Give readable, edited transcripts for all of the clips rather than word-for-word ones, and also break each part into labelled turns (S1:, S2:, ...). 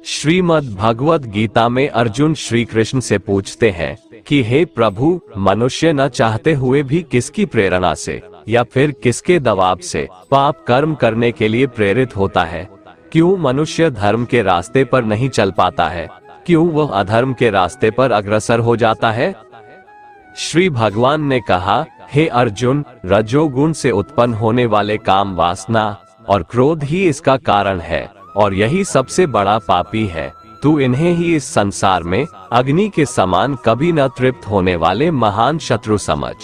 S1: श्रीमद् भगवद गीता में अर्जुन श्री कृष्ण से पूछते हैं कि हे प्रभु, मनुष्य न चाहते हुए भी किसकी प्रेरणा से या फिर किसके दबाव से पाप कर्म करने के लिए प्रेरित होता है? क्यों मनुष्य धर्म के रास्ते पर नहीं चल पाता है? क्यों वह अधर्म के रास्ते पर अग्रसर हो जाता है? श्री भगवान ने कहा, हे अर्जुन, रजोगुण से उत्पन्न होने वाले काम वासना और क्रोध ही इसका कारण है और यही सबसे बड़ा पापी है। तू इन्हें ही इस संसार में अग्नि के समान कभी न तृप्त होने वाले महान शत्रु समझ।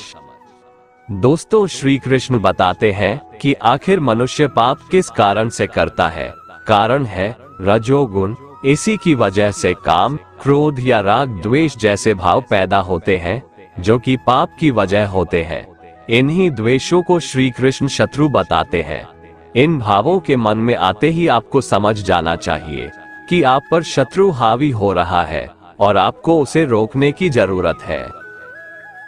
S1: दोस्तों, श्री कृष्ण बताते हैं कि आखिर मनुष्य पाप किस कारण से करता है। कारण है रजोगुण। इसी की वजह से काम, क्रोध या राग द्वेष जैसे भाव पैदा होते हैं जो कि पाप की वजह होते हैं। इन्हीं द्वेषों को श्री कृष्ण शत्रु बताते हैं। इन भावों के मन में आते ही आपको समझ जाना चाहिए कि आप पर शत्रु हावी हो रहा है और आपको उसे रोकने की जरूरत है।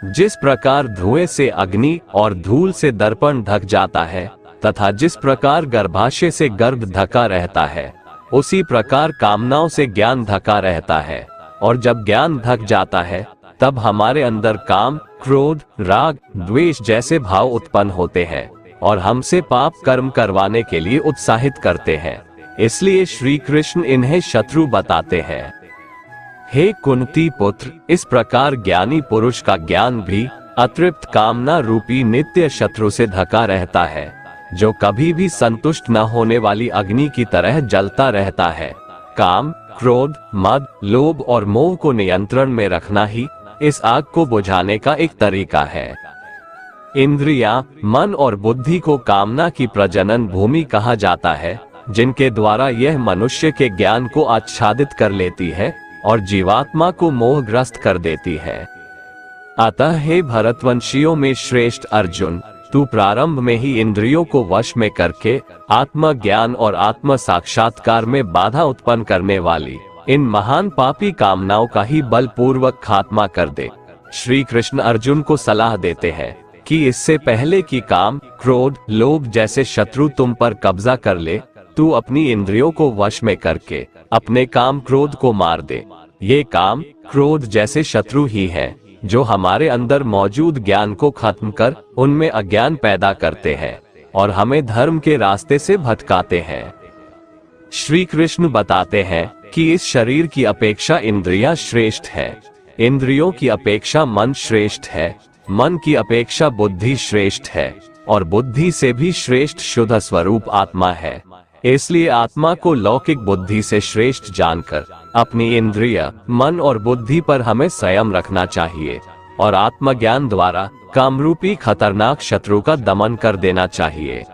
S1: जिस प्रकार धुएं से अग्नि और धूल से दर्पण ढक जाता है तथा जिस प्रकार गर्भाशय से गर्भ ढका रहता है, उसी प्रकार कामनाओं से ज्ञान ढका रहता है। और जब ज्ञान ढक जाता है तब हमारे अंदर काम, क्रोध, राग, द्वेष जैसे भाव उत्पन्न होते हैं और हमसे पाप कर्म करवाने के लिए उत्साहित करते हैं। इसलिए श्री कृष्ण इन्हें शत्रु बताते हैं। हे कुंती पुत्र, इस प्रकार ज्ञानी पुरुष का ज्ञान भी अतृप्त कामना रूपी नित्य शत्रु से ढका रहता है जो कभी भी संतुष्ट न होने वाली अग्नि की तरह जलता रहता है। काम, क्रोध, मद, लोभ और मोह को नियंत्रण में रखना ही इस आग को बुझाने का एक तरीका है। इंद्रियां, मन और बुद्धि को कामना की प्रजनन भूमि कहा जाता है, जिनके द्वारा यह मनुष्य के ज्ञान को आच्छादित कर लेती है और जीवात्मा को मोहग्रस्त कर देती है। अतः हे भरतवंशियों में श्रेष्ठ अर्जुन, तू प्रारंभ में ही इंद्रियों को वश में करके आत्मज्ञान और आत्म साक्षात्कार में बाधा उत्पन्न करने वाली इन महान पापी कामनाओं का ही बलपूर्वक खात्मा कर दे। श्री कृष्ण अर्जुन को सलाह देते हैं कि इससे पहले कि काम, क्रोध, लोभ जैसे शत्रु तुम पर कब्जा कर ले, तू अपनी इंद्रियों को वश में करके अपने काम, क्रोध को मार दे। ये काम, क्रोध जैसे शत्रु ही हैं जो हमारे अंदर मौजूद ज्ञान को खत्म कर उनमें अज्ञान पैदा करते हैं और हमें धर्म के रास्ते से भटकाते हैं। श्री कृष्ण बताते हैं कि इस शरीर की अपेक्षा इंद्रियां श्रेष्ठ है, इंद्रियों की अपेक्षा मन श्रेष्ठ है, मन की अपेक्षा बुद्धि श्रेष्ठ है और बुद्धि से भी श्रेष्ठ शुद्ध स्वरूप आत्मा है। इसलिए आत्मा को लौकिक बुद्धि से श्रेष्ठ जानकर अपनी इंद्रिय, मन और बुद्धि पर हमें संयम रखना चाहिए और आत्मज्ञान द्वारा कामरूपी खतरनाक शत्रु का दमन कर देना चाहिए।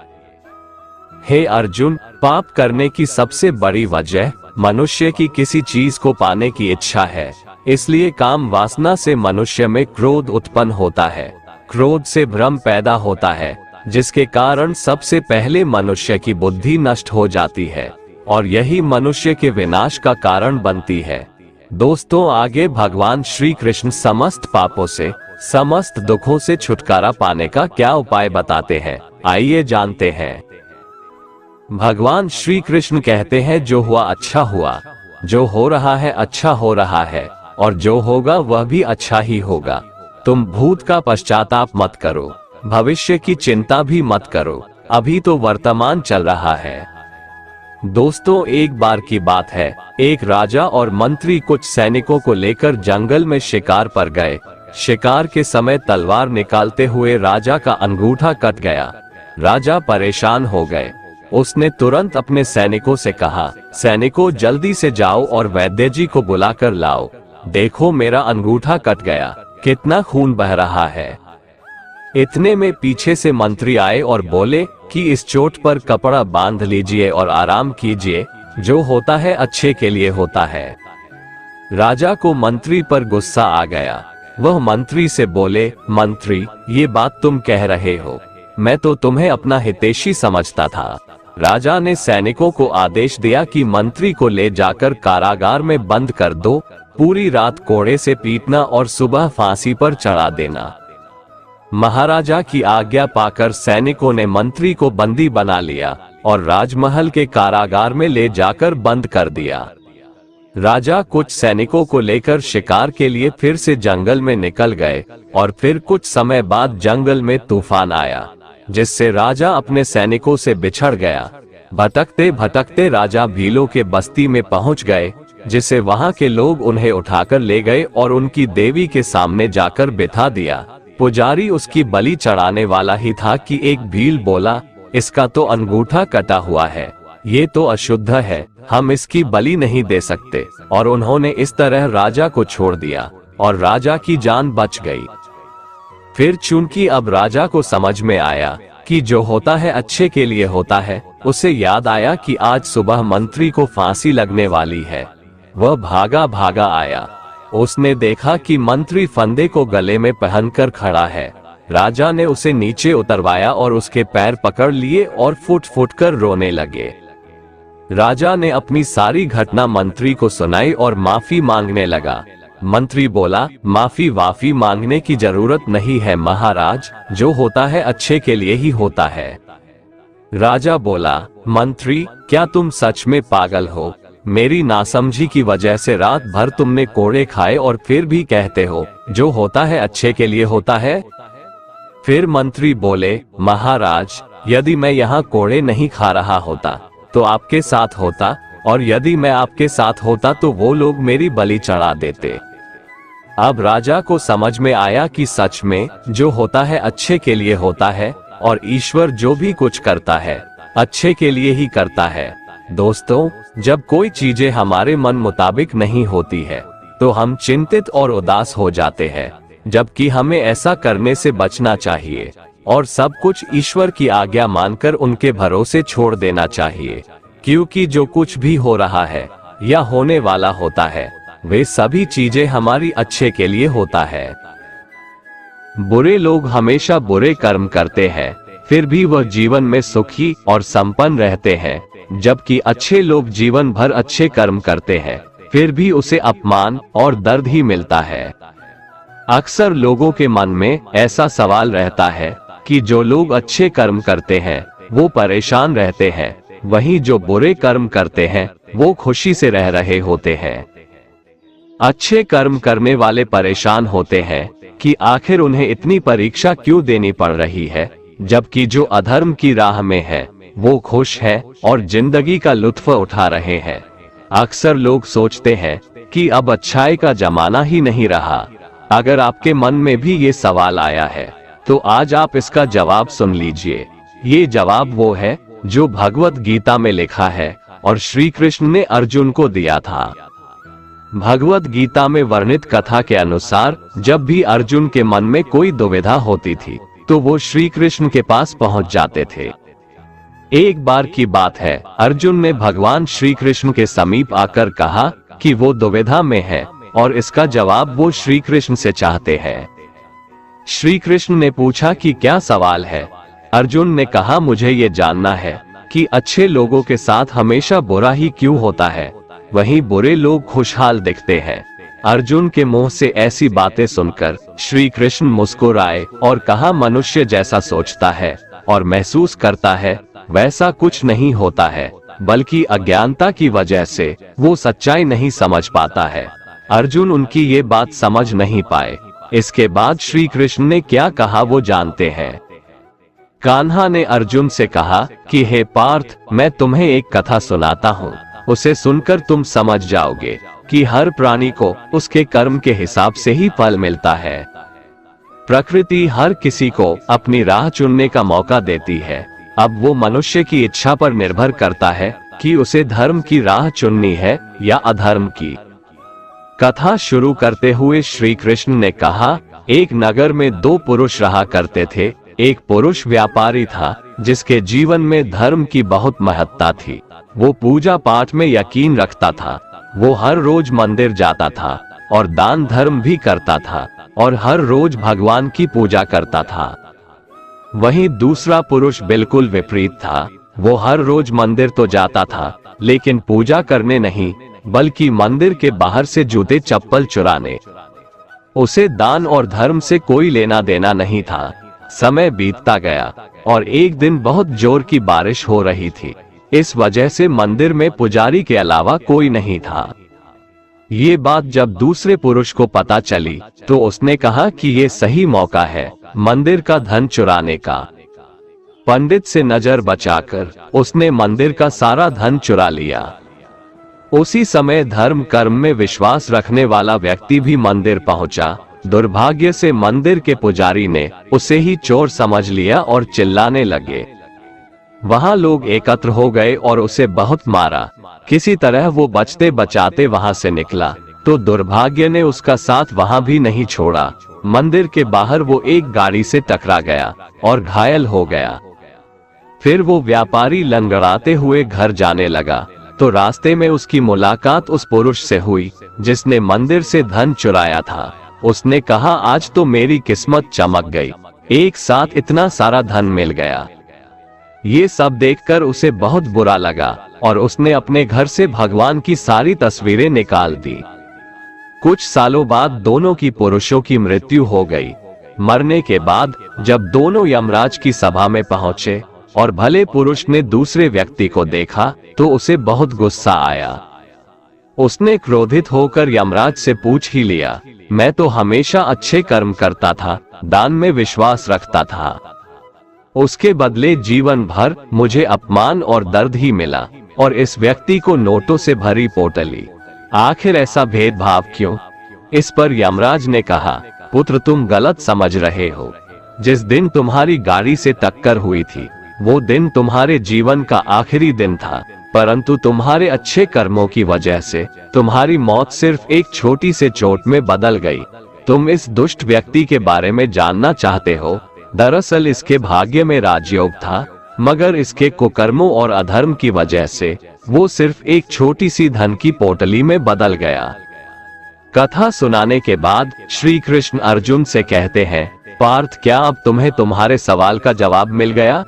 S1: हे अर्जुन, पाप करने की सबसे बड़ी वजह मनुष्य की किसी चीज को पाने की इच्छा है। इसलिए काम वासना से मनुष्य में क्रोध उत्पन्न होता है। क्रोध से भ्रम पैदा होता है, जिसके कारण सबसे पहले मनुष्य की बुद्धि नष्ट हो जाती है और यही मनुष्य के विनाश का कारण बनती है। दोस्तों, आगे भगवान श्री कृष्ण समस्त पापों से, समस्त दुखों से छुटकारा पाने का क्या उपाय बताते हैं, आइए जानते हैं। भगवान श्री कृष्ण कहते हैं, जो हुआ अच्छा हुआ, जो हो रहा है अच्छा हो रहा है और जो होगा वह भी अच्छा ही होगा। तुम भूत का पश्चाताप मत करो, भविष्य की चिंता भी मत करो, अभी तो वर्तमान चल रहा है। दोस्तों, एक बार की बात है, एक राजा और मंत्री कुछ सैनिकों को लेकर जंगल में शिकार पर गए। शिकार के समय तलवार निकालते हुए राजा का अंगूठा कट गया। राजा परेशान हो गए। उसने तुरंत अपने सैनिकों से कहा, सैनिकों जल्दी से जाओ और वैद्य जी को बुलाकर लाओ। देखो मेरा अंगूठा कट गया, कितना खून बह रहा है। इतने में पीछे से मंत्री आए और बोले कि इस चोट पर कपड़ा बांध लीजिए और आराम कीजिए, जो होता है अच्छे के लिए होता है। राजा को मंत्री पर गुस्सा आ गया। वह मंत्री से बोले, मंत्री, ये बात तुम कह रहे हो, मैं तो तुम्हें अपना हितैषी समझता था। राजा ने सैनिकों को आदेश दिया कि मंत्री को ले जाकर कारागार में बंद कर दो, पूरी रात कोड़े से पीटना और सुबह फांसी पर चढ़ा देना। महाराजा की आज्ञा पाकर सैनिकों ने मंत्री को बंदी बना लिया और राजमहल के कारागार में ले जाकर बंद कर दिया। राजा कुछ सैनिकों को लेकर शिकार के लिए फिर से जंगल में निकल गए और फिर कुछ समय बाद जंगल में तूफान आया, जिससे राजा अपने सैनिकों से बिछड़ गया। भटकते भटकते राजा भीलों के बस्ती में पहुंच गए, जिसे वहां के लोग उन्हें उठाकर ले गए और उनकी देवी के सामने जाकर बिठा दिया। पुजारी उसकी बलि चढ़ाने वाला ही था कि एक भील बोला, इसका तो अंगूठा कटा हुआ है, ये तो अशुद्ध है, हम इसकी बलि नहीं दे सकते। और उन्होंने इस तरह राजा को छोड़ दिया और राजा की जान बच गई। फिर चूंकि अब राजा को समझ में आया कि जो होता है अच्छे के लिए होता है, उसे याद आया कि आज सुबह मंत्री को फांसी लगने वाली है। वह भागा भागा आया। उसने देखा कि मंत्री फंदे को गले में पहनकर खड़ा है। राजा ने उसे नीचे उतरवाया और उसके पैर पकड़ लिए और फुट फुट कर रोने लगे। राजा ने अपनी सारी घटना मंत्री को सुनाई और माफी मांगने लगा। मंत्री बोला, माफी वाफी मांगने की जरूरत नहीं है महाराज, जो होता है अच्छे के लिए ही होता है। राजा बोला, मंत्री क्या तुम सच में पागल हो? मेरी नासमझी की वजह से रात भर तुमने कोड़े खाए और फिर भी कहते हो जो होता है अच्छे के लिए होता है। फिर मंत्री बोले, महाराज यदि मैं यहाँ कोड़े नहीं खा रहा होता तो आपके साथ होता, और यदि मैं आपके साथ होता तो वो लोग मेरी बलि चढ़ा देते। अब राजा को समझ में आया कि सच में जो होता है अच्छे के लिए होता है और ईश्वर जो भी कुछ करता है अच्छे के लिए ही करता है। दोस्तों, जब कोई चीजें हमारे मन मुताबिक नहीं होती है तो हम चिंतित और उदास हो जाते हैं, जबकि हमें ऐसा करने से बचना चाहिए और सब कुछ ईश्वर की आज्ञा मानकर उनके भरोसे छोड़ देना चाहिए, क्योंकि जो कुछ भी हो रहा है या होने वाला होता है वे सभी चीजें हमारी अच्छे के लिए होता है। बुरे लोग हमेशा बुरे कर्म करते हैं, फिर भी वह जीवन में सुखी और संपन्न रहते हैं, जबकि अच्छे लोग जीवन भर अच्छे कर्म करते हैं, फिर भी उसे अपमान और दर्द ही मिलता है। अक्सर लोगों के मन में ऐसा सवाल रहता है कि जो लोग अच्छे कर्म करते हैं वो परेशान रहते हैं, वहीं जो बुरे कर्म करते हैं वो खुशी से रह रहे होते हैं। अच्छे कर्म करने वाले परेशान होते हैं कि आखिर उन्हें इतनी परीक्षा क्यों देनी पड़ रही है, जबकि जो अधर्म की राह में है वो खुश है और जिंदगी का लुत्फ उठा रहे हैं। अक्सर लोग सोचते हैं कि अब अच्छाई का जमाना ही नहीं रहा। अगर आपके मन में भी ये सवाल आया है तो आज आप इसका जवाब सुन लीजिए। ये जवाब वो है जो भगवत गीता में लिखा है और श्री कृष्ण ने अर्जुन को दिया था। भगवत गीता में वर्णित कथा के अनुसार जब भी अर्जुन के मन में कोई दुविधा होती थी तो वो श्री कृष्ण के पास पहुंच जाते थे। एक बार की बात है, अर्जुन ने भगवान श्री कृष्ण के समीप आकर कहा कि वो दुविधा में है और इसका जवाब वो श्री कृष्ण से चाहते हैं। श्री कृष्ण ने पूछा कि क्या सवाल है? अर्जुन ने कहा, मुझे ये जानना है कि अच्छे लोगों के साथ हमेशा बुरा ही क्यों होता है, वहीं बुरे लोग खुशहाल दिखते हैं। अर्जुन के मुंह से ऐसी बातें सुनकर श्री कृष्ण मुस्कुराए और कहा, मनुष्य जैसा सोचता है और महसूस करता है वैसा कुछ नहीं होता है, बल्कि अज्ञानता की वजह से वो सच्चाई नहीं समझ पाता है। अर्जुन उनकी ये बात समझ नहीं पाए। इसके बाद श्री कृष्ण ने क्या कहा वो जानते हैं। कान्हा ने अर्जुन से कहा कि हे पार्थ, मैं तुम्हें एक कथा सुनाता हूँ, उसे सुनकर तुम समझ जाओगे कि हर प्राणी को उसके कर्म के हिसाब से ही फल मिलता है। प्रकृति हर किसी को अपनी राह चुनने का मौका देती है। अब वो मनुष्य की इच्छा पर निर्भर करता है कि उसे धर्म की राह चुननी है या अधर्म की। कथा शुरू करते हुए श्री कृष्ण ने कहा, एक नगर में दो पुरुष रहा करते थे। एक पुरुष व्यापारी था जिसके जीवन में धर्म की बहुत महत्ता थी। वो पूजा पाठ में यकीन रखता था। वो हर रोज मंदिर जाता था और दान धर्म भी करता था और हर रोज भगवान की पूजा करता था। वहीं दूसरा पुरुष बिल्कुल विपरीत था। वो हर रोज मंदिर तो जाता था लेकिन पूजा करने नहीं, बल्कि मंदिर के बाहर से जूते चप्पल चुराने। उसे दान और धर्म से कोई लेना देना नहीं था। समय बीतता गया और एक दिन बहुत जोर की बारिश हो रही थी। इस वजह से मंदिर में पुजारी के अलावा कोई नहीं था। ये बात जब दूसरे पुरुष को पता चली तो उसने कहा कि ये सही मौका है मंदिर का धन चुराने का। पंडित से नजर बचाकर उसने मंदिर का सारा धन चुरा लिया। उसी समय धर्म कर्म में विश्वास रखने वाला व्यक्ति भी मंदिर पहुंचा। दुर्भाग्य से मंदिर के पुजारी ने उसे ही चोर समझ लिया और चिल्लाने लगे। वहां लोग एकत्र हो गए और उसे बहुत मारा। किसी तरह वो बचते बचाते वहां से निकला तो दुर्भाग्य ने उसका साथ वहां भी नहीं छोड़ा। मंदिर के बाहर वो एक गाड़ी से टकरा गया और घायल हो गया। फिर वो व्यापारी लंगड़ाते हुए घर जाने लगा तो रास्ते में उसकी मुलाकात उस पुरुष से हुई जिसने मंदिर से धन चुराया था। उसने कहा, आज तो मेरी किस्मत चमक गई, एक साथ इतना सारा धन मिल गया। ये सब देखकर उसे बहुत बुरा लगा और उसने अपने घर से भगवान की सारी तस्वीरें निकाल दी। कुछ सालों बाद दोनों की पुरुषों की मृत्यु हो गई। मरने के बाद जब दोनों यमराज की सभा में पहुंचे और भले पुरुष ने दूसरे व्यक्ति को देखा तो उसे बहुत गुस्सा आया। उसने क्रोधित होकर यमराज से पूछ ही लिया, मैं तो हमेशा अच्छे कर्म करता था, दान में विश्वास रखता था, उसके बदले जीवन भर मुझे अपमान और दर्द ही मिला और इस व्यक्ति को नोटों से भरी पोटली, आखिर ऐसा भेदभाव क्यों? इस पर यमराज ने कहा, पुत्र तुम गलत समझ रहे हो। जिस दिन तुम्हारी गाड़ी से टक्कर हुई थी वो दिन तुम्हारे जीवन का आखिरी दिन था, परंतु तुम्हारे अच्छे कर्मों की वजह से तुम्हारी मौत सिर्फ एक छोटी से चोट में बदल गई। तुम इस दुष्ट व्यक्ति के बारे में जानना चाहते हो? दरअसल इसके भाग्य में राजयोग था, मगर इसके कुकर्मों और अधर्म की वजह से वो सिर्फ एक छोटी सी धन की पोटली में बदल गया। कथा सुनाने के बाद श्री कृष्ण अर्जुन से कहते हैं, पार्थ क्या अब तुम्हें तुम्हारे सवाल का जवाब मिल गया?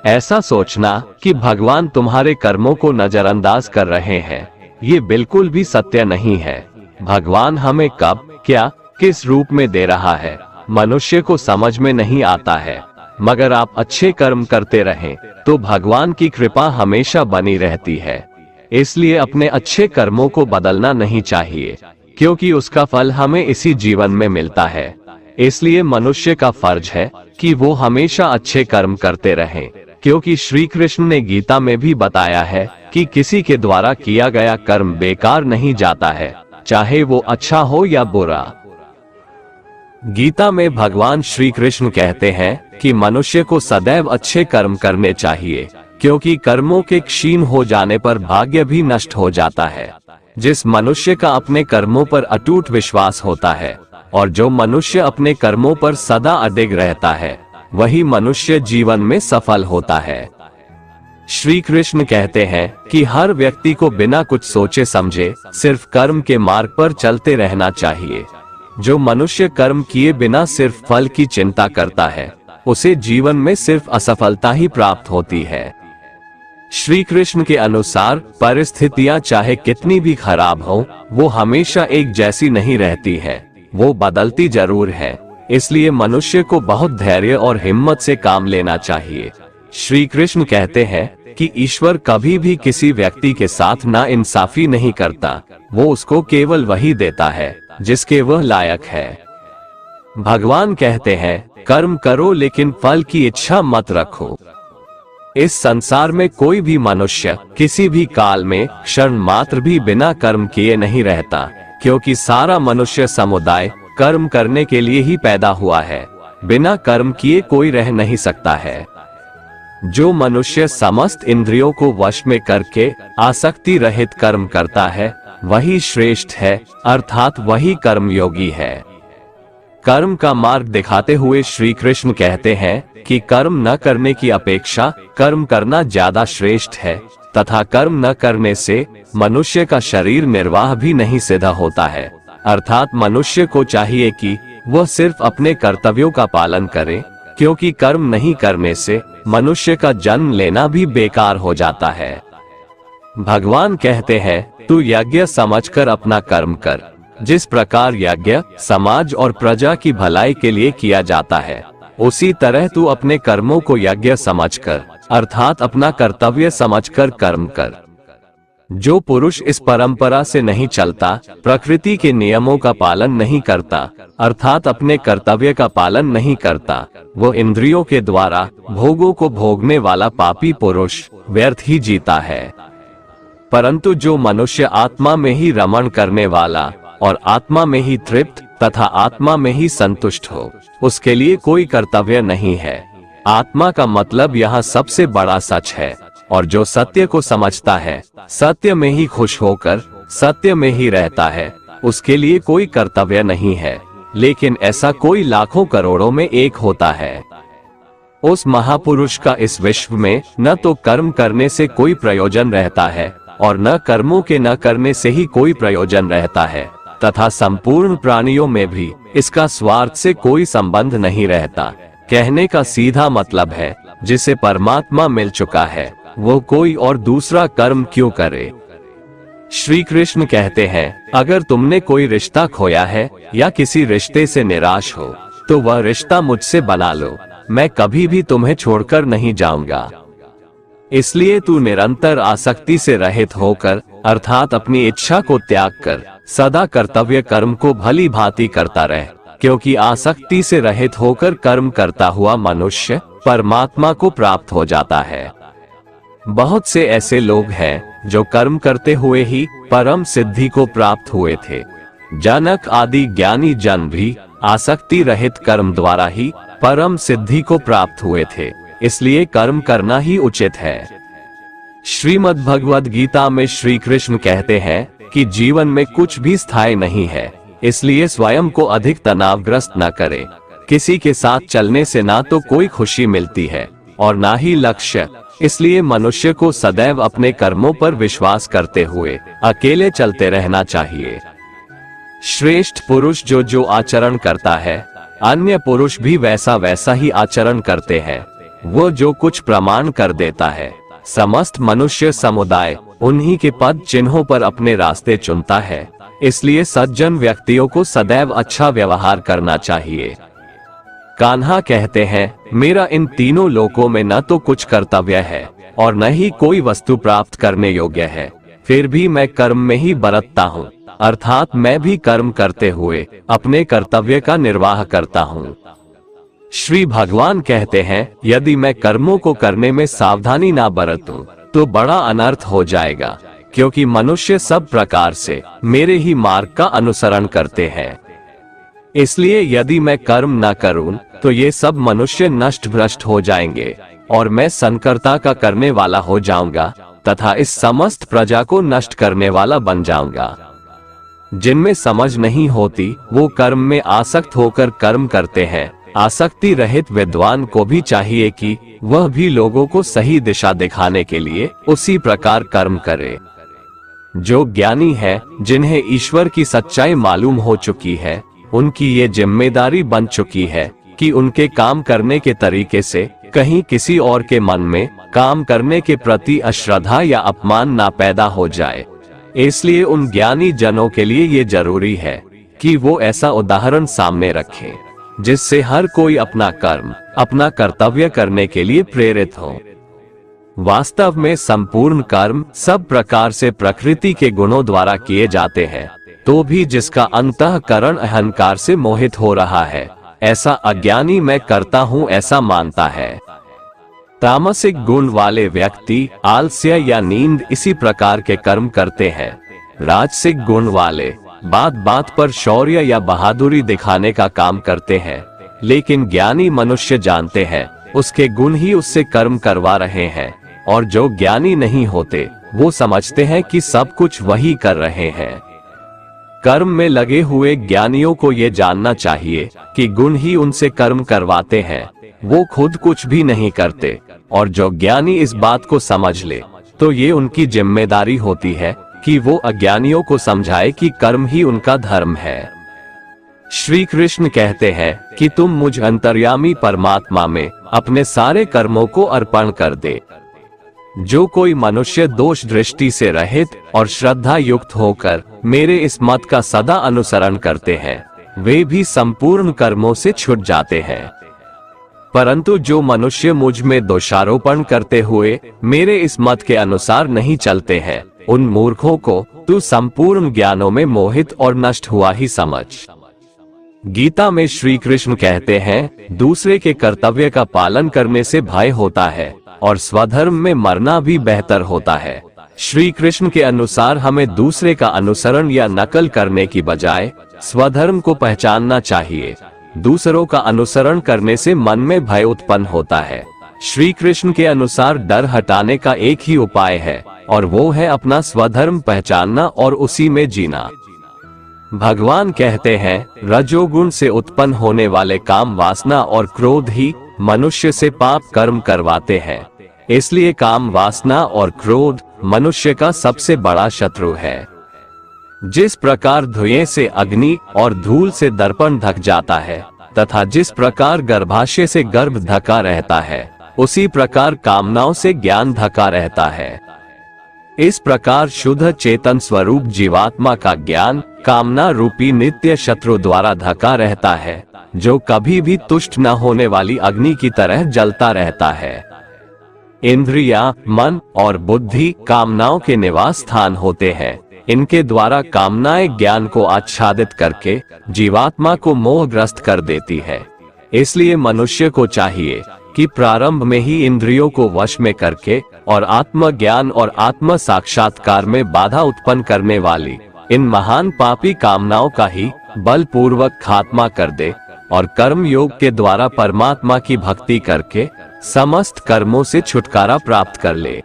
S1: ऐसा सोचना कि भगवान तुम्हारे कर्मों को नजरअंदाज कर रहे हैं, ये बिल्कुल भी सत्य नहीं है। भगवान हमें कब, क्या, किस रूप में दे रहा है मनुष्य को समझ में नहीं आता है, मगर आप अच्छे कर्म करते रहें तो भगवान की कृपा हमेशा बनी रहती है। इसलिए अपने अच्छे कर्मों को बदलना नहीं चाहिए, क्योंकि उसका फल हमें इसी जीवन में मिलता है। इसलिए मनुष्य का फर्ज है कि वो हमेशा अच्छे कर्म करते रहें, क्योंकि श्री कृष्ण ने गीता में भी बताया है कि किसी के द्वारा किया गया कर्म बेकार नहीं जाता है, चाहे वो अच्छा हो या बुरा। गीता में भगवान श्री कृष्ण कहते हैं कि मनुष्य को सदैव अच्छे कर्म करने चाहिए, क्योंकि कर्मों के क्षीण हो जाने पर भाग्य भी नष्ट हो जाता है। जिस मनुष्य का अपने कर्मों पर अटूट विश्वास होता है और जो मनुष्य अपने कर्मों पर सदा अडिग रहता है, वही मनुष्य जीवन में सफल होता है। श्री कृष्ण कहते हैं कि हर व्यक्ति को बिना कुछ सोचे समझे सिर्फ कर्म के मार्ग पर चलते रहना चाहिए। जो मनुष्य कर्म किए बिना सिर्फ फल की चिंता करता है, उसे जीवन में सिर्फ असफलता ही प्राप्त होती है। श्री कृष्ण के अनुसार परिस्थितियां चाहे कितनी भी खराब हो, वो हमेशा एक जैसी नहीं रहती है, वो बदलती जरूर है। इसलिए मनुष्य को बहुत धैर्य और हिम्मत से काम लेना चाहिए। श्री कृष्ण कहते हैं कि ईश्वर कभी भी किसी व्यक्ति के साथ नाइंसाफी नहीं करता, वो उसको केवल वही देता है जिसके वह लायक है। भगवान कहते हैं, कर्म करो लेकिन फल की इच्छा मत रखो। इस संसार में कोई भी मनुष्य किसी भी काल में क्षण मात्र भी बिना कर्म किए नहीं रहता, क्योंकि सारा मनुष्य समुदाय कर्म करने के लिए ही पैदा हुआ है। बिना कर्म किए कोई रह नहीं सकता है। जो मनुष्य समस्त इंद्रियों को वश में करके आसक्ति रहित कर्म करता है, वही श्रेष्ठ है, अर्थात वही कर्मयोगी है। कर्म का मार्ग दिखाते हुए श्री कृष्ण कहते हैं कि कर्म न करने की अपेक्षा कर्म करना ज्यादा श्रेष्ठ है, तथा कर्म न करने से मनुष्य का शरीर निर्वाह भी नहीं सिद्ध होता है। अर्थात मनुष्य को चाहिए कि वह सिर्फ अपने कर्तव्यों का पालन करे, क्योंकि कर्म नहीं करने से मनुष्य का जन्म लेना भी बेकार हो जाता है। भगवान कहते हैं, तू यज्ञ समझकर अपना कर्म कर। जिस प्रकार यज्ञ समाज और प्रजा की भलाई के लिए किया जाता है, उसी तरह तू अपने कर्मों को यज्ञ समझकर, अर्थात अपना कर्तव्य समझकर कर्म कर। जो पुरुष इस परंपरा से नहीं चलता, प्रकृति के नियमों का पालन नहीं करता, अर्थात अपने कर्तव्य का पालन नहीं करता, वो इंद्रियों के द्वारा भोगों को भोगने वाला पापी पुरुष व्यर्थ ही जीता है। परंतु जो मनुष्य आत्मा में ही रमण करने वाला और आत्मा में ही तृप्त तथा आत्मा में ही संतुष्ट हो, उसके लिए कोई कर्तव्य नहीं है। आत्मा का मतलब यहाँ सबसे बड़ा सच है, और जो सत्य को समझता है, सत्य में ही खुश होकर सत्य में ही रहता है, उसके लिए कोई कर्तव्य नहीं है। लेकिन ऐसा कोई लाखों करोड़ों में एक होता है। उस महापुरुष का इस विश्व में न तो कर्म करने से कोई प्रयोजन रहता है और न कर्मों के न करने से ही कोई प्रयोजन रहता है, तथा संपूर्ण प्राणियों में भी इसका स्वार्थ से कोई संबंध नहीं रहता। कहने का सीधा मतलब है, जिसे परमात्मा मिल चुका है वो कोई और दूसरा कर्म क्यों करे। श्री कृष्ण कहते हैं, अगर तुमने कोई रिश्ता खोया है या किसी रिश्ते से निराश हो तो वह रिश्ता मुझसे बना लो, मैं कभी भी तुम्हें छोड़कर नहीं जाऊंगा। इसलिए तू निरंतर आसक्ति से रहित होकर, अर्थात अपनी इच्छा को त्याग कर सदा कर्तव्य कर्म को भली भांति करता रह, क्योंकि आसक्ति से रहित होकर कर्म करता हुआ मनुष्य परमात्मा को प्राप्त हो जाता है। बहुत से ऐसे लोग हैं जो कर्म करते हुए ही परम सिद्धि को प्राप्त हुए थे। जनक आदि ज्ञानी जन भी आसक्ति रहित कर्म द्वारा ही परम सिद्धि को प्राप्त हुए थे, इसलिए कर्म करना ही उचित है। श्रीमद् भगवद गीता में श्री कृष्ण कहते हैं कि जीवन में कुछ भी स्थायी नहीं है, इसलिए स्वयं को अधिक तनावग्रस्त न करें। किसी के साथ चलने से ना तो कोई खुशी मिलती है और ना ही लक्ष्य, इसलिए मनुष्य को सदैव अपने कर्मों पर विश्वास करते हुए अकेले चलते रहना चाहिए। श्रेष्ठ पुरुष जो जो आचरण करता है, अन्य पुरुष भी वैसा वैसा ही आचरण करते हैं। वो जो कुछ प्रमाण कर देता है, समस्त मनुष्य समुदाय उन्हीं के पद चिन्हों पर अपने रास्ते चुनता है, इसलिए सज्जन व्यक्तियों को सदैव अच्छा व्यवहार करना चाहिए। कान्हा कहते हैं, मेरा इन तीनों लोकों में न तो कुछ कर्तव्य है और न ही कोई वस्तु प्राप्त करने योग्य है, फिर भी मैं कर्म में ही बरतता हूँ, अर्थात मैं भी कर्म करते हुए अपने कर्तव्य का निर्वाह करता हूँ। श्री भगवान कहते हैं, यदि मैं कर्मों को करने में सावधानी ना बरतूं तो बड़ा अनर्थ हो जाएगा, क्योंकि मनुष्य सब प्रकार से मेरे ही मार्ग का अनुसरण करते हैं। इसलिए यदि मैं कर्म न करूं तो ये सब मनुष्य नष्ट भ्रष्ट हो जाएंगे और मैं संकर्ता का करने वाला हो जाऊंगा तथा इस समस्त प्रजा को नष्ट करने वाला बन जाऊंगा। जिनमें समझ नहीं होती वो कर्म में आसक्त होकर कर्म करते हैं। आसक्ति रहित विद्वान को भी चाहिए कि वह भी लोगों को सही दिशा दिखाने के लिए उसी प्रकार कर्म करे। जो ज्ञानी है, जिन्हें ईश्वर की सच्चाई मालूम हो चुकी है, उनकी ये जिम्मेदारी बन चुकी है कि उनके काम करने के तरीके से कहीं किसी और के मन में काम करने के प्रति अश्रद्धा या अपमान ना पैदा हो जाए। इसलिए उन ज्ञानी जनों के लिए ये जरूरी है कि वो ऐसा उदाहरण सामने रखें जिससे हर कोई अपना कर्म, अपना कर्तव्य करने के लिए प्रेरित हो। वास्तव में संपूर्ण कर्म सब प्रकार से प्रकृति के गुणों द्वारा किए जाते हैं, तो भी जिसका अंतःकरण अहंकार से मोहित हो रहा है, ऐसा अज्ञानी मैं करता हूँ ऐसा मानता है। तामसिक गुण वाले व्यक्ति आलस्य या नींद इसी प्रकार के कर्म करते हैं। राजसिक गुण वाले बात बात पर शौर्य या बहादुरी दिखाने का काम करते हैं, लेकिन ज्ञानी मनुष्य जानते हैं उसके गुण ही उससे कर्म करवा रहे हैं, और जो ज्ञानी नहीं होते वो समझते हैं कि सब कुछ वही कर रहे हैं। कर्म में लगे हुए ज्ञानियों को ये जानना चाहिए कि गुण ही उनसे कर्म करवाते हैं, वो खुद कुछ भी नहीं करते। और जो ज्ञानी इस बात को समझ ले तो ये उनकी जिम्मेदारी होती है कि वो अज्ञानियों को समझाए कि कर्म ही उनका धर्म है। श्री कृष्ण कहते हैं कि तुम मुझ अंतर्यामी परमात्मा में अपने सारे कर्मों को अर्पण कर दे। जो कोई मनुष्य दोष दृष्टि से रहित और श्रद्धा युक्त होकर मेरे इस मत का सदा अनुसरण करते हैं, वे भी संपूर्ण कर्मों से छूट जाते हैं। परंतु जो मनुष्य मुझ में दोषारोपण करते हुए मेरे इस मत के अनुसार नहीं चलते हैं, उन मूर्खों को तू संपूर्ण ज्ञानों में मोहित और नष्ट हुआ ही समझ। गीता में श्री कृष्ण कहते हैं, दूसरे के कर्तव्य का पालन करने से भय होता है और स्वधर्म में मरना भी बेहतर होता है। श्री कृष्ण के अनुसार हमें दूसरे का अनुसरण या नकल करने की बजाय स्वधर्म को पहचानना चाहिए। दूसरों का अनुसरण करने से मन में भय उत्पन्न होता है। श्री कृष्ण के अनुसार डर हटाने का एक ही उपाय है और वो है अपना स्वधर्म पहचानना और उसी में जीना। भगवान कहते हैं, रजोगुण से उत्पन्न होने वाले काम वासना और क्रोध ही मनुष्य से पाप कर्म करवाते हैं। इसलिए काम वासना और क्रोध मनुष्य का सबसे बड़ा शत्रु है। जिस प्रकार धुएं से अग्नि और धूल से दर्पण ढक जाता है तथा जिस प्रकार गर्भाशय से गर्भ ढका रहता है, उसी प्रकार कामनाओं से ज्ञान ढका रहता है। इस प्रकार शुद्ध चेतन स्वरूप जीवात्मा का ज्ञान कामना रूपी नित्य शत्रु द्वारा ढका रहता है, जो कभी भी तुष्ट न होने वाली अग्नि की तरह जलता रहता है। इंद्रियां, मन और बुद्धि कामनाओं के निवास स्थान होते हैं। इनके द्वारा कामनाएं ज्ञान को आच्छादित करके जीवात्मा को मोहग्रस्त कर देती है। इसलिए मनुष्य को चाहिए कि प्रारंभ में ही इंद्रियों को वश में करके और आत्मज्ञान और आत्म साक्षात्कार में बाधा उत्पन्न करने वाली इन महान पापी कामनाओं का ही बलपूर्वक खात्मा कर दे और कर्म योग के द्वारा परमात्मा की भक्ति करके समस्त कर्मों से छुटकारा प्राप्त कर ले।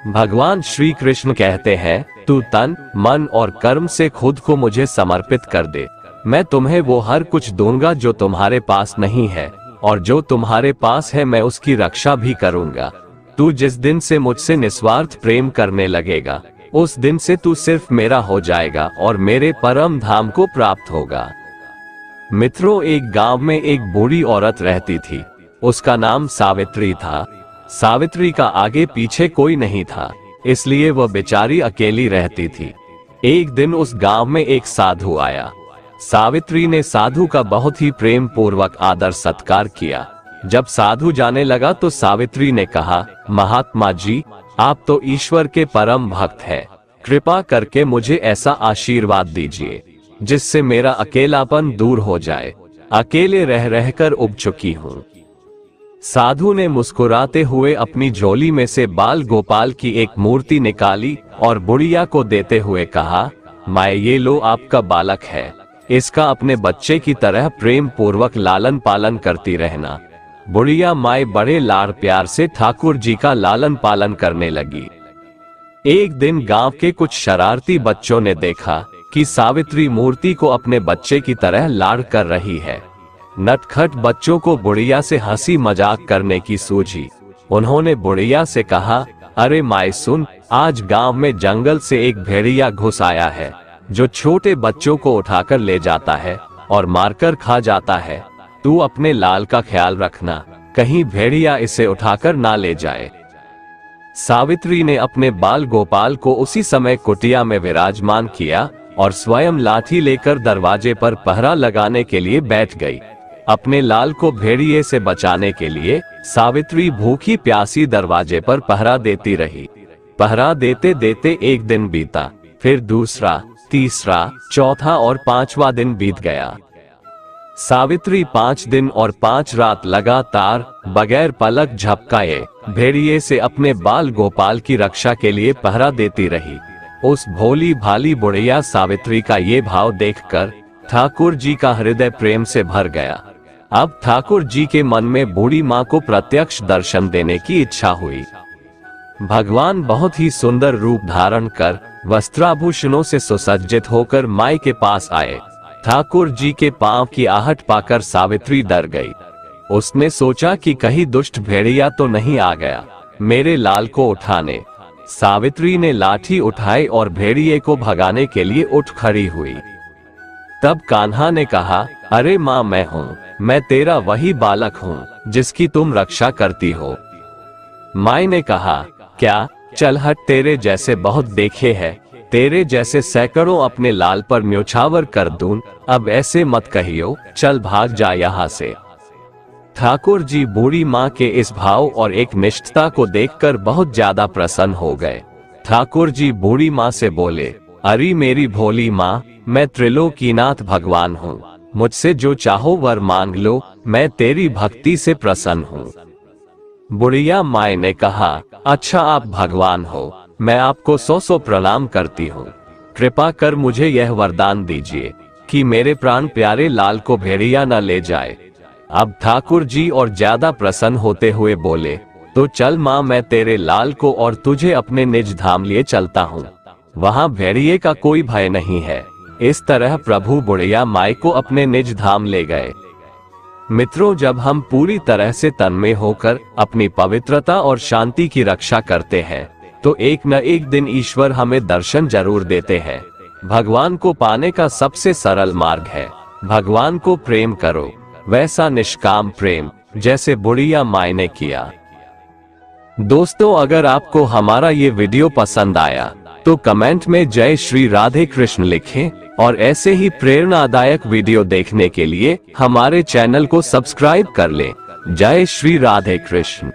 S1: भगवान श्री कृष्ण कहते हैं, तू तन, मन और कर्म से खुद को मुझे समर्पित कर दे। मैं तुम्हें वो हर कुछ दूंगा जो तुम्हारे पास नहीं है, और जो तुम्हारे पास है मैं उसकी रक्षा भी करूंगा। तू जिस दिन से मुझसे निस्वार्थ प्रेम करने लगेगा, उस दिन से तू सिर्फ मेरा हो जाएगा और मेरे परम धाम को प्राप्त होगा। मित्रों, एक गांव में एक बूढ़ी औरत रहती थी। उसका नाम सावित्री था। सावित्री का आगे पीछे कोई नहीं था, इसलिए वह बेचारी अकेली रहती थी। एक दिन उस गांव में एक साधु आया। सावित्री ने साधु का बहुत ही प्रेम पूर्वक आदर सत्कार किया। जब साधु जाने लगा तो सावित्री ने कहा, महात्मा जी, आप तो ईश्वर के परम भक्त हैं। कृपा करके मुझे ऐसा आशीर्वाद दीजिए जिससे मेरा अकेलापन दूर हो जाए। अकेले रह रहकर उब चुकी हूँ। साधु ने मुस्कुराते हुए अपनी झोली में से बाल गोपाल की एक मूर्ति निकाली और बुढ़िया को देते हुए कहा, माए, ये लो आपका बालक है। इसका अपने बच्चे की तरह प्रेम पूर्वक लालन पालन करती रहना। बुढ़िया माए बड़े लाड़ प्यार से ठाकुर जी का लालन पालन करने लगी। एक दिन गांव के कुछ शरारती बच्चों ने देखा कि सावित्री मूर्ति को अपने बच्चे की तरह लाड़ कर रही है। नटखट बच्चों को बुढ़िया से हंसी मजाक करने की सूझी। उन्होंने बुढ़िया से कहा, अरे माए सुन, आज गांव में जंगल से एक भेड़िया घुस आया है जो छोटे बच्चों को उठाकर ले जाता है और मारकर खा जाता है। तू अपने लाल का ख्याल रखना, कहीं भेड़िया इसे उठाकर ना ले जाए। सावित्री ने अपने बाल गोपाल को उसी समय कुटिया में विराजमान किया और स्वयं लाठी लेकर दरवाजे पर पहरा लगाने के लिए बैठ गई। अपने लाल को भेड़िए से बचाने के लिए सावित्री भूखी प्यासी दरवाजे पर पहरा देती रही। पहरा देते देते एक दिन बीता, फिर दूसरा, तीसरा, चौथा और पांचवा दिन बीत गया। सावित्री 5 दिन और 5 रात लगातार बगैर पलक झपकाए भेड़िए से अपने बाल गोपाल की रक्षा के लिए पहरा देती रही। उस भोली भाली बुढ़िया सावित्री का ये भाव देखकर ठाकुर जी का हृदय प्रेम से भर गया। अब ठाकुर जी के मन में बूढ़ी माँ को प्रत्यक्ष दर्शन देने की इच्छा हुई। भगवान बहुत ही सुंदर रूप धारण कर वस्त्राभूषणों से सुसज्जित होकर माई के पास आए। ठाकुर जी के पांव की आहट पाकर सावित्री डर गई। उसने सोचा कि कहीं दुष्ट भेड़िया तो नहीं आ गया मेरे लाल को उठाने। सावित्री ने लाठी उठाई और भेड़िए को भगाने के लिए उठ खड़ी हुई। तब कान्हा ने कहा, अरे माँ, मैं हूँ, मैं तेरा वही बालक हूँ जिसकी तुम रक्षा करती हो। माई ने कहा, क्या, चल हट, तेरे जैसे बहुत देखे हैं, तेरे जैसे सैकड़ों अपने लाल पर न्योछावर कर दूं, अब ऐसे मत कहियो, चल भाग जा यहाँ से। ठाकुर जी बूढ़ी माँ के इस भाव और एक निष्ठता को देखकर बहुत ज्यादा प्रसन्न हो गए। ठाकुर जी बूढ़ी माँ से बोले, अरे मेरी भोली माँ, मैं त्रिलोकीनाथ भगवान हूँ, मुझसे जो चाहो वर मांग लो, मैं तेरी भक्ति से प्रसन्न हूँ। बुढ़िया माँ ने कहा, अच्छा आप भगवान हो, मैं आपको 100 प्रणाम करती हूँ। कृपा कर मुझे यह वरदान दीजिए कि मेरे प्राण प्यारे लाल को भेड़िया न ले जाए। अब ठाकुर जी और ज्यादा प्रसन्न होते हुए बोले, तो चल माँ, मैं तेरे लाल को और तुझे अपने निज धाम लिए चलता हूँ, वहाँ भेड़िए का कोई भय नहीं है। इस तरह प्रभु बुढ़िया माई को अपने निज धाम ले गए। मित्रों, जब हम पूरी तरह से तन्मय होकर अपनी पवित्रता और शांति की रक्षा करते हैं, तो एक न एक दिन ईश्वर हमें दर्शन जरूर देते हैं। भगवान को पाने का सबसे सरल मार्ग है, भगवान को प्रेम करो, वैसा निष्काम प्रेम जैसे बुढ़िया माई ने किया। दोस्तों, अगर आपको हमारा ये वीडियो पसंद आया तो कमेंट में जय श्री राधे कृष्ण लिखें और ऐसे ही प्रेरणादायक वीडियो देखने के लिए हमारे चैनल को सब्सक्राइब कर लें। जय श्री राधे कृष्ण।